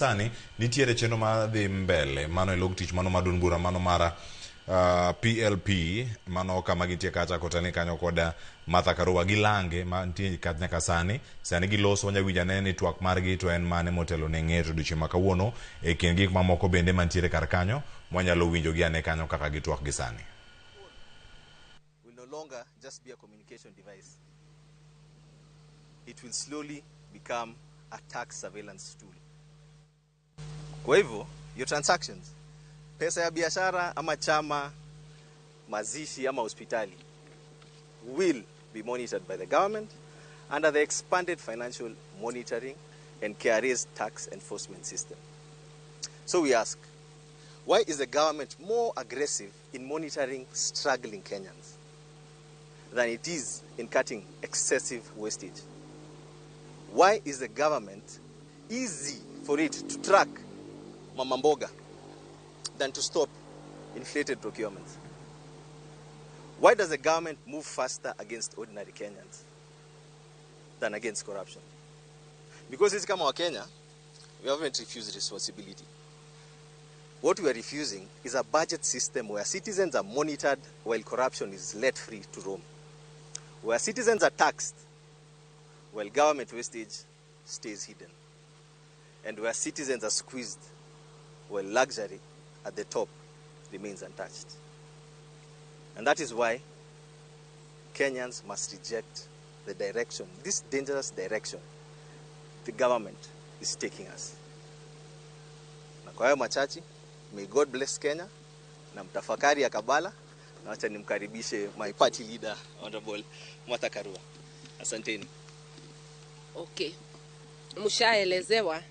Sani nitiere chenro ma dhi mbele mano log tich mano madun bura mano mara PLP mano kama gintie kacha kotani kanyo koda Martha Karua gilange ma nitie kat nyaka sani giloso wanya ne ni twak margi to en mane motelo ne ng'eto duche makawuono e kend gik mamoko bende mantiere kar kanyo mwanyalo winjo gi ane kanyo kaka gitwak gi sani. Will no longer just be a communication device. It will slowly become a tax surveillance tool. Kwa hivyo, your transactions, pesa ya biashara ama chama, mazishi ama hospitali, will be monitored by the government under the expanded financial monitoring and KRA's tax enforcement system. So we ask, why is the government more aggressive in monitoring struggling Kenyans than it is in cutting excessive wastage? Why is the government easy for it to track mama mboga than to stop inflated procurements? Why does the government move faster against ordinary Kenyans than against corruption? Because it's come our Kenya, we haven't refused responsibility. What we are refusing is a budget system where citizens are monitored while corruption is let free to roam. Where citizens are taxed while government wastage stays hidden. And where citizens are squeezed while luxury at the top remains untouched. And that is why Kenyans must reject the direction, this dangerous direction the government is taking us. Na kwa hayo machache, may God bless Kenya, na mtafakari ya Kabala, na wacha nimkaribishe my party leader, Honorable Martha Karua. Asanteni. Okay. Mshaelezewa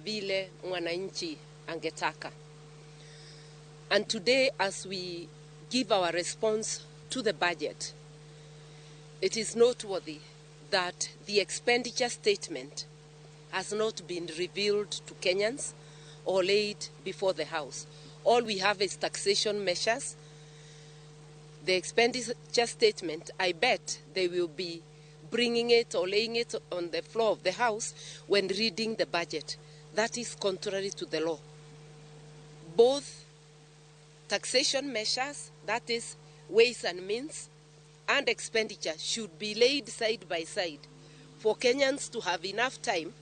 vile mwananchi angetaka. And today, as we give our response to the budget, it is noteworthy that the expenditure statement has not been revealed to Kenyans or laid before the House. All we have is taxation measures. The expenditure statement, I bet they will be bringing it or laying it on the floor of the House when reading the budget. That is contrary to the law. Both taxation measures, that is ways and means, and expenditure should be laid side by side for Kenyans to have enough time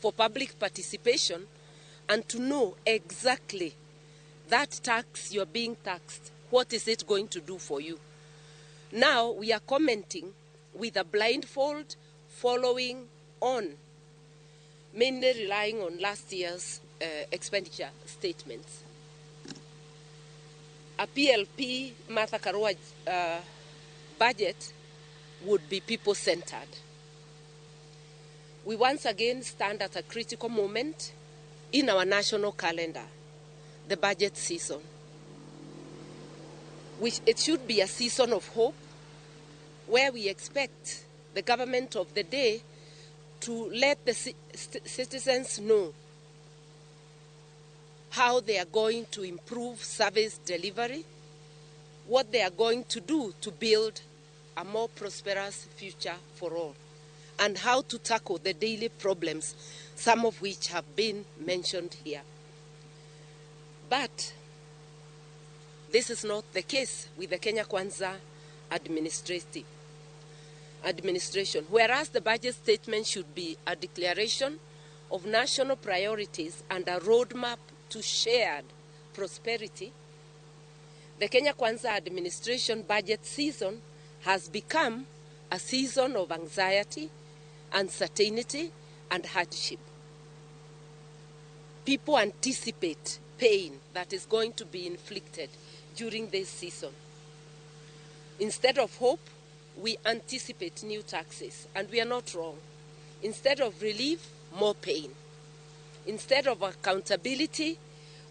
for public participation and to know exactly that tax you're being taxed, what is it going to do for you. Now we are commenting with a blindfold, following on, mainly relying on last year's expenditure statements. A PLP Martha Karua budget would be people-centered. We once again stand at a critical moment in our national calendar, the budget season. It should be a season of hope, where we expect the government of the day to let the citizens know how they are going to improve service delivery, what they are going to do to build a more prosperous future for all, and how to tackle the daily problems, some of which have been mentioned here. But this is not the case with the Kenya Kwanza administration, whereas the budget statement should be a declaration of national priorities and a roadmap to shared prosperity. The Kenya Kwanza administration budget season has become a season of anxiety, uncertainty, and hardship. People anticipate pain that is going to be inflicted during this season. Instead of hope, we anticipate new taxes, and we are not wrong. Instead of relief, more pain. Instead of accountability,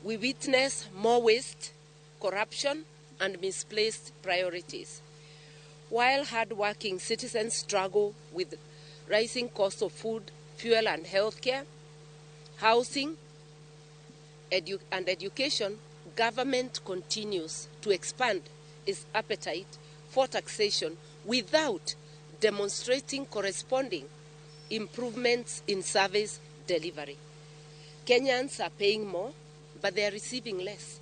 we witness more waste, corruption, and misplaced priorities. While hard-working citizens struggle with rising costs of food, fuel, and healthcare, housing, and education, government continues to expand its appetite for taxation without demonstrating corresponding improvements in service delivery. Kenyans are paying more, but they are receiving less.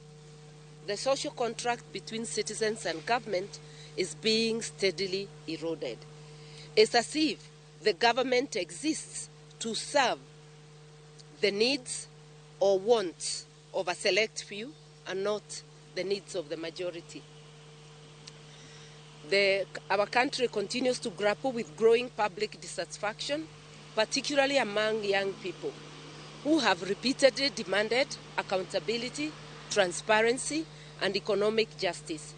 The social contract between citizens and government is being steadily eroded. It's as if the government exists to serve the needs or wants of a select few and not the needs of the majority. Our country continues to grapple with growing public dissatisfaction, particularly among young people, who have repeatedly demanded accountability, transparency, and economic justice.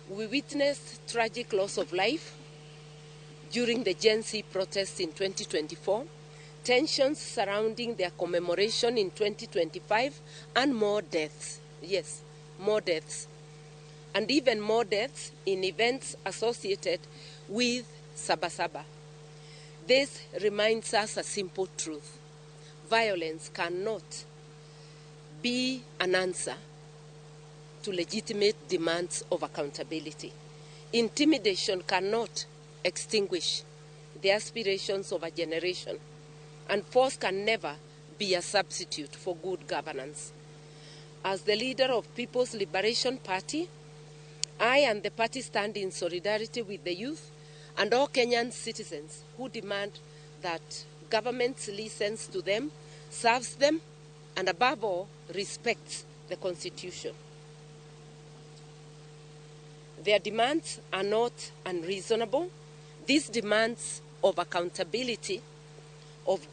We witnessed tragic loss of life during the Gen Z protests in 2024, tensions surrounding their commemoration in 2025, and more deaths. Yes, more deaths. And even more deaths in events associated with Sabasaba. This reminds us a simple truth. Violence cannot be an answer to legitimate demands of accountability. Intimidation cannot extinguish the aspirations of a generation, and force can never be a substitute for good governance. As the leader of People's Liberation Party, I and the party stand in solidarity with the youth and all Kenyan citizens who demand that government listens to them, serves them, and above all, respects the Constitution. Their demands are not unreasonable. These demands of accountability, of